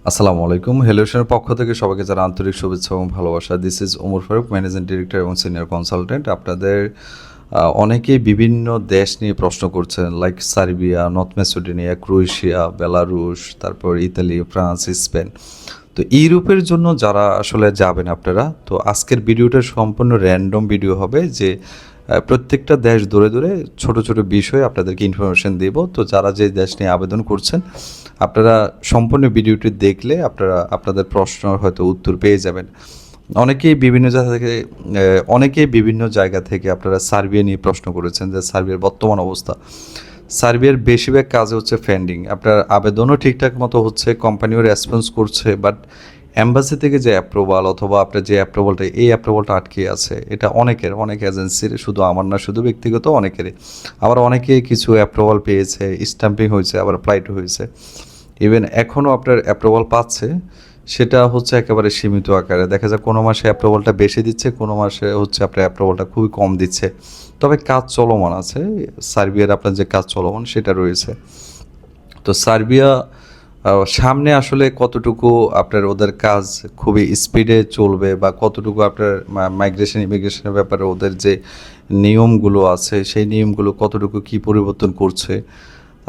আসসালামু আলাইকুম। হেলোশনের পক্ষ থেকে সবাইকে জানাই আন্তরিক শুভেচ্ছা এবং ভালোবাসা। This is Omar Faruk, managing director এবং সিনিয়র কনসালটেন্ট। আপনাদের অনেকেই বিভিন্ন দেশ নিয়ে প্রশ্ন করছেন, like Serbia, North Macedonia, Croatia, Belarus, তারপর ইতালি, ফ্রান্স, স্পেন। তো ইউরোপের জন্য যারা আসলে যাবেন আপনারা, তো আজকের ভিডিওটা সম্পূর্ণ র্যান্ডম ভিডিও হবে যে প্রত্যেকটা দেশ ধরে ধরে ছোট ছোট বিষয়ে আপনাদেরকে ইনফরমেশন দেব। তো যারা যে দেশ নিয়ে আবেদন করছেন আপনারা সম্পূর্ণ ভিডিওটি দেখলে আপনারা আপনাদের প্রশ্ন হয়তো উত্তর পেয়ে যাবেন। অনেকেই বিভিন্ন জায়গা থেকে আপনারা সার্বিয়া নিয়ে প্রশ্ন করেছেন যে সার্বিয়ার বর্তমান অবস্থা। সার্বিয়ার বেশিরভাগ কাজে হচ্ছে ফেন্ডিং, আপনার আবেদনও ঠিকঠাক মতো হচ্ছে, কোম্পানিও রেসপন্স করছে, বাট অ্যাম্বাসি থেকে যে অ্যাপ্রুভাল অথবা আপনার যে অ্যাপ্রুভালটা আটকে আছে, এটা অনেক এজেন্সির, শুধু আমার না, শুধু ব্যক্তিগত অনেকেরই। আবার অনেকে কিছু অ্যাপ্রুভাল পেয়েছে, স্ট্যাম্পিং হয়েছে, আবার ফ্লাইটও হয়েছে, ইভেন এখনও আপনার অ্যাপ্রুভাল পাচ্ছে। সেটা হচ্ছে একেবারে সীমিত আকারে, দেখা যায় কোনো মাসে অ্যাপ্রুভালটা বেশি দিচ্ছে, কোনো মাসে হচ্ছে আপনার অ্যাপ্রুভালটা খুবই কম দিচ্ছে। তবে কাজ চলমান আছে, সার্বিয়ার আপনার যে কাজ চলমান সেটা রয়েছে। তো সার্বিয়া সামনে আসলে কতটুকু আপনার ওদের কাজ খুবই স্পিডে চলবে বা কতটুকু আপনার ইমিগ্রেশনের ব্যাপারে ওদের যে নিয়মগুলো আছে সেই নিয়মগুলো কতটুকু কি পরিবর্তন করছে,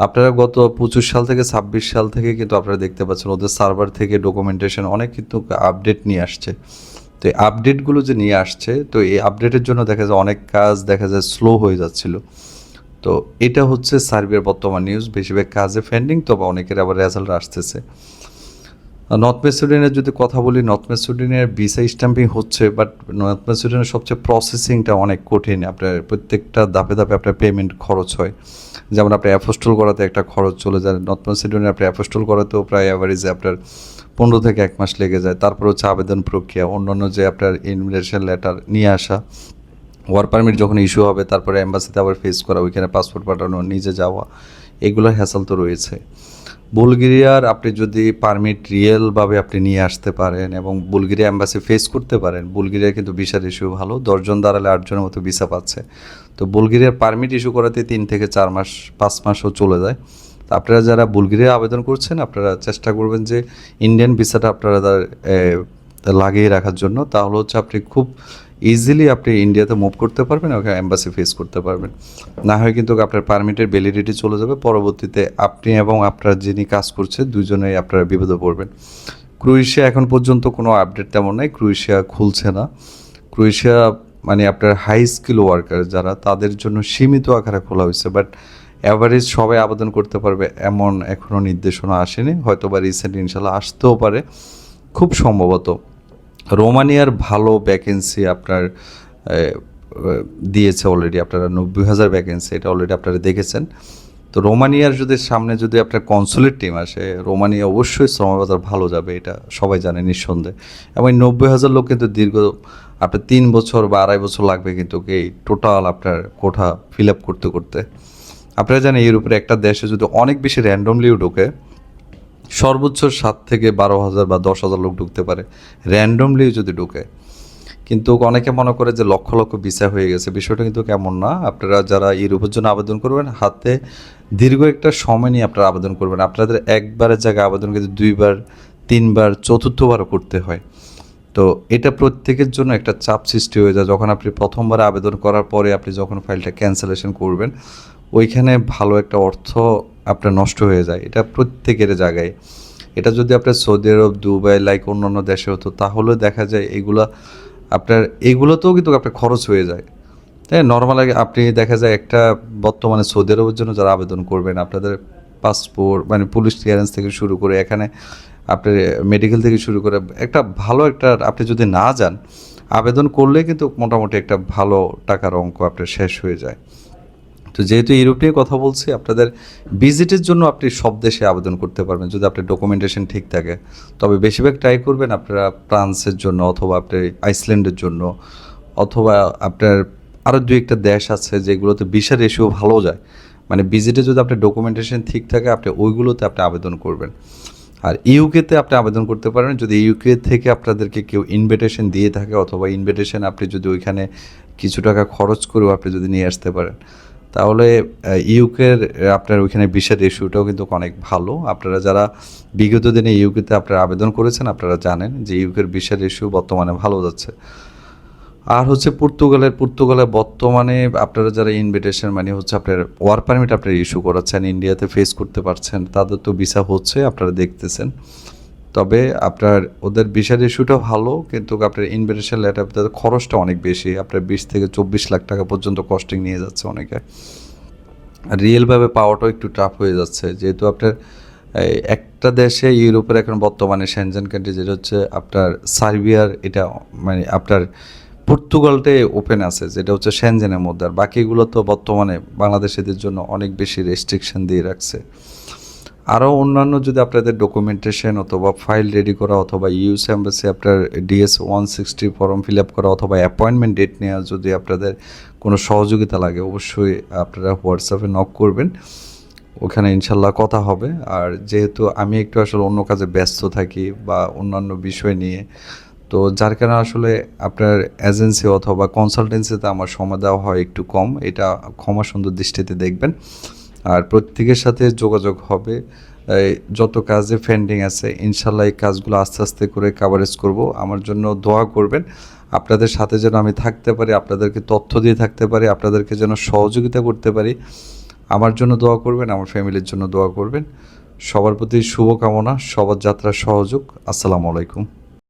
আপনারা গত 25 সাল থেকে 26 সাল থেকে কিন্তু আপনারা দেখতে পাচ্ছেন ওদের সার্ভার থেকে ডকুমেন্টেশন অনেক কিন্তু আপডেট নিয়ে আসছে। তো এই আপডেটগুলো যে নিয়ে আসছে, তো এই আপডেটের জন্য দেখা যায় অনেক কাজ দেখা যায় স্লো হয়ে যাচ্ছিল। তো এটা হচ্ছে সার্বিয়ার বর্তমান নিউজ, বেশিরভাগ কাজে পেন্ডিং, তবে অনেকের আবার রেজাল্ট আসতেছে। নর্থ মেসিডোনিয়ার যদি কথা বলি, নর্থ মেসিডোনিয়ার ভিসা স্ট্যাম্পিং হচ্ছে, বাট নর্থ মেসিডোনিয়ার সবচেয়ে প্রসেসিংটা অনেক কঠিন। আপনার প্রত্যেকটা ধাপে ধাপে আপনার পেমেন্ট খরচ হয়। যেমন আপনি অ্যাপোস্টল করাতে একটা খরচ চলে যায়, নর্থ মেসিডোনিয়া আপনি অ্যাপোস্টল করাতেও প্রায় অ্যাভারেজে আপনার 15 থেকে 1 মাস লেগে যায়। তারপর হচ্ছে আবেদন প্রক্রিয়া, অন্যান্য যে আপনার ইনভিটেশন লেটার নিয়ে আসা, ওয়ার্ক পারমিট যখন ইস্যু হবে, তারপরে অ্যাম্বাসিতে আবার ফেস করা, ওইখানে পাসপোর্ট পাঠানো, নিজে যাওয়া, এগুলোর হ্যাসেল তো রয়েছে। বুলগেরিয়ার আপনি যদি পারমিট রিয়েলভাবে আপনি নিয়ে আসতে পারেন এবং বুলগেরিয়া অ্যাম্বাসি ফেস করতে পারেন, বুলগেরিয়ার কিন্তু ভিসার ইস্যু ভালো, 10 জন দাঁড়ালে 8 জনের মতো ভিসা পাচ্ছে। তো বুলগেরিয়ার পারমিট ইস্যু করাতে 3 থেকে 4 মাস, 5 মাসও চলে যায়। তো আপনারা যারা বুলগেরিয়া আবেদন করছেন, আপনারা চেষ্টা করবেন যে ইন্ডিয়ান ভিসাটা আপনারা লাগিয়ে রাখার জন্য, তাহলে হচ্ছে আপনি খুব ইজিলি আপনি ইন্ডিয়াতে মুভ করতে পারবেন, ওখানে অ্যাম্বাসি ফেস করতে পারবেন। না হয় কিন্তু আপনার পারমিটের ভ্যালিডিটি চলে যাবে, পরবর্তীতে আপনি এবং আপনার যিনি কাজ করছে দুজনেই আপনারা বিপদে পড়বেন। ক্রোয়েশিয়া এখন পর্যন্ত কোনো আপডেট তেমন নাই, ক্রোয়েশিয়া খুলছে না। ক্রোয়েশিয়া মানে আপনার হাই স্কিল ওয়ার্কার যারা, তাদের জন্য সীমিত আকারে খোলা হয়েছে, বাট অ্যাভারেজ সবাই আবেদন করতে পারবে এমন এখনও নির্দেশনা আসেনি, হয়তো বা রিসেন্ট ইনশাল্লাহ আসতেও পারে খুব সম্ভবত। রোমানিয়ার ভালো ভ্যাকেন্সি আপনার দিয়েছে অলরেডি, আপনারা 90,000 ভ্যাকেন্সি, এটা অলরেডি আপনারা দেখেছেন। তো রোমানিয়ার যদি সামনে যদি আপনার কনসুলেট টিম আসে, রোমানিয়া অবশ্যই শ্রমবাজার ভালো যাবে, এটা সবাই জানে নিঃসন্দেহে। এবং 90,000 লোক কিন্তু দীর্ঘ আপনার 3 বছর বা 2.5 বছর লাগবে কিন্তু এই টোটাল আপনার কোঠা ফিল আপ করতে করতে। আপনারা জানেন ইউরোপের একটা দেশে যদি অনেক বেশি র্যান্ডমলিও ঢোকে, সর্বোচ্চ 7 থেকে 12,000 বা 10,000 লোক ঢুকতে পারে র্যান্ডমলি যদি ঢুকে। কিন্তু অনেকে মনে করে যে লক্ষ লক্ষ ভিসা হয়ে গেছে, বিষয়টা কিন্তু কেমন না। আপনারা যারা ইউরোপের জন্য আবেদন করবেন, হাতে দীর্ঘ একটা সময় নিয়ে আপনারা আবেদন করবেন। আপনাদের একবারের জায়গায় আবেদন কিন্তু 2বার, 3বার, চতুর্থবারও করতে হয়। তো এটা প্রত্যেকের জন্য একটা চাপ সৃষ্টি হয়ে যায়। যখন আপনি প্রথমবার আবেদন করার পরে আপনি যখন ফাইলটা ক্যান্সেলেশন করবেন, ওইখানে ভালো একটা অর্থ আপনার নষ্ট হয়ে যায়, এটা প্রত্যেকের জায়গায়। এটা যদি আপনার সৌদি আরব, দুবাই লাইক অন্যান্য দেশে হতো, তাহলে দেখা যায় এগুলোতেও কিন্তু আপনার খরচ হয়ে যায়। তাই নর্মাল আপনি দেখা যায় একটা বর্তমানে সৌদি আরবের জন্য যারা আবেদন করবেন, আপনাদের পাসপোর্ট মানে পুলিশ ক্লিয়ারেন্স থেকে শুরু করে এখানে আপনার মেডিকেল থেকে শুরু করে একটা ভালো একটা, আপনি যদি না যান আবেদন করলে কিন্তু মোটামুটি একটা ভালো টাকার অঙ্ক আপনার শেষ হয়ে যায়। তো যেহেতু ইউরোপ নিয়ে কথা বলছি, আপনাদের ভিজিটের জন্য আপনি সব দেশে আবেদন করতে পারবেন যদি আপনার ডকুমেন্টেশন ঠিক থাকে। তবে বেশিরভাগ ট্রাই করবেন আপনারা ফ্রান্সের জন্য, অথবা আপনার আইসল্যান্ডের জন্য, অথবা আপনার আরও 2-1টা দেশ আছে যেগুলোতে ভিসা রেশিও ভালো যায়। মানে ভিজিটে যদি আপনার ডকুমেন্টেশন ঠিক থাকে, আপনি ওইগুলোতে আপনি আবেদন করবেন। আর ইউকেতে আপনি আবেদন করতে পারেন যদি ইউকে থেকে আপনাদেরকে কেউ ইনভিটেশন দিয়ে থাকে, অথবা ইনভিটেশন আপনি যদি ওইখানে কিছু টাকা খরচ করেও আপনি যদি নিয়ে আসতে পারেন। তাহলে ইউকের আপনার ওইখানে ভিসার রেশিওটাও কিন্তু অনেক ভালো। আপনারা যারা বিগত দিনে ইউকেতে আপনারা আবেদন করেছেন আপনারা জানেন যে ইউকের ভিসার রেশিও বর্তমানে ভালো যাচ্ছে। আর হচ্ছে পর্তুগালে বর্তমানে আপনারা যারা ইনভিটেশন মানে হচ্ছে আপনার ওয়ার্ক পারমিট আপনারা ইস্যু করাচ্ছেন, ইন্ডিয়াতে ফেস করতে পারছেন, তাদের তো ভিসা হচ্ছে আপনারা দেখতেছেন। তবে আপনার ওদের ভিসার ইস্যুটা ভালো, কিন্তু আপনার ইনভিটেশন লেটার খরচটা অনেক বেশি, আপনার 20 থেকে 24 লাখ টাকা পর্যন্ত কস্টিং নিয়ে যাচ্ছে অনেকে। রিয়েলভাবে পাওয়াটাও একটু টাফ হয়ে যাচ্ছে, যেহেতু আপনার একটা দেশে ইউরোপের এখন বর্তমানে সেনজেন কান্ট্রি যেটা হচ্ছে আপনার সার্বিয়ার, এটা মানে আপনার পর্তুগালটাই ওপেন আছে যেটা হচ্ছে সেনজেনের মধ্যে, আর বাকিগুলো তো বর্তমানে বাংলাদেশিদের জন্য অনেক বেশি রেস্ট্রিকশন দিয়ে রাখছে। আরও অন্যান্য যদি আপনাদের ডকুমেন্টেশন অথবা ফাইল রেডি করা অথবা ইউএস এম্বাসি আপনার DS-160 ফর্ম ফিল আপ করা অথবা অ্যাপয়েন্টমেন্ট ডেট নেওয়া যদি আপনাদের কোনো সহযোগিতা লাগে অবশ্যই আপনারা হোয়াটসঅ্যাপে নক করবেন, ওখানে ইনশাল্লাহ কথা হবে। আর যেহেতু আমি একটু আসলে অন্য কাজে ব্যস্ত থাকি বা অন্যান্য বিষয় নিয়ে, তো যার কারণে আসলে আপনার এজেন্সি অথবা কনসালটেন্সিতে আমার সময় দেওয়া হয় একটু কম, এটা ক্ষমা সুন্দর দৃষ্টিতে দেখবেন। আর প্রত্যেকের সাথে যোগাযোগ হবে, যত কাজে পেন্ডিং আছে ইনশাল্লাহ এই কাজগুলো আস্তে আস্তে করে কাভারেজ করব। আমার জন্য দোয়া করবেন, আপনাদের সাথে যেন আমি থাকতে পারি, আপনাদেরকে তথ্য দিয়ে থাকতে পারি, আপনাদেরকে যেন সহযোগিতা করতে পারি। আমার জন্য দোয়া করবেন, আমার ফ্যামিলির জন্য দোয়া করবেন। সবার প্রতি শুভকামনা, সবার যাত্রা সহযোগ। আসসালামু আলাইকুম।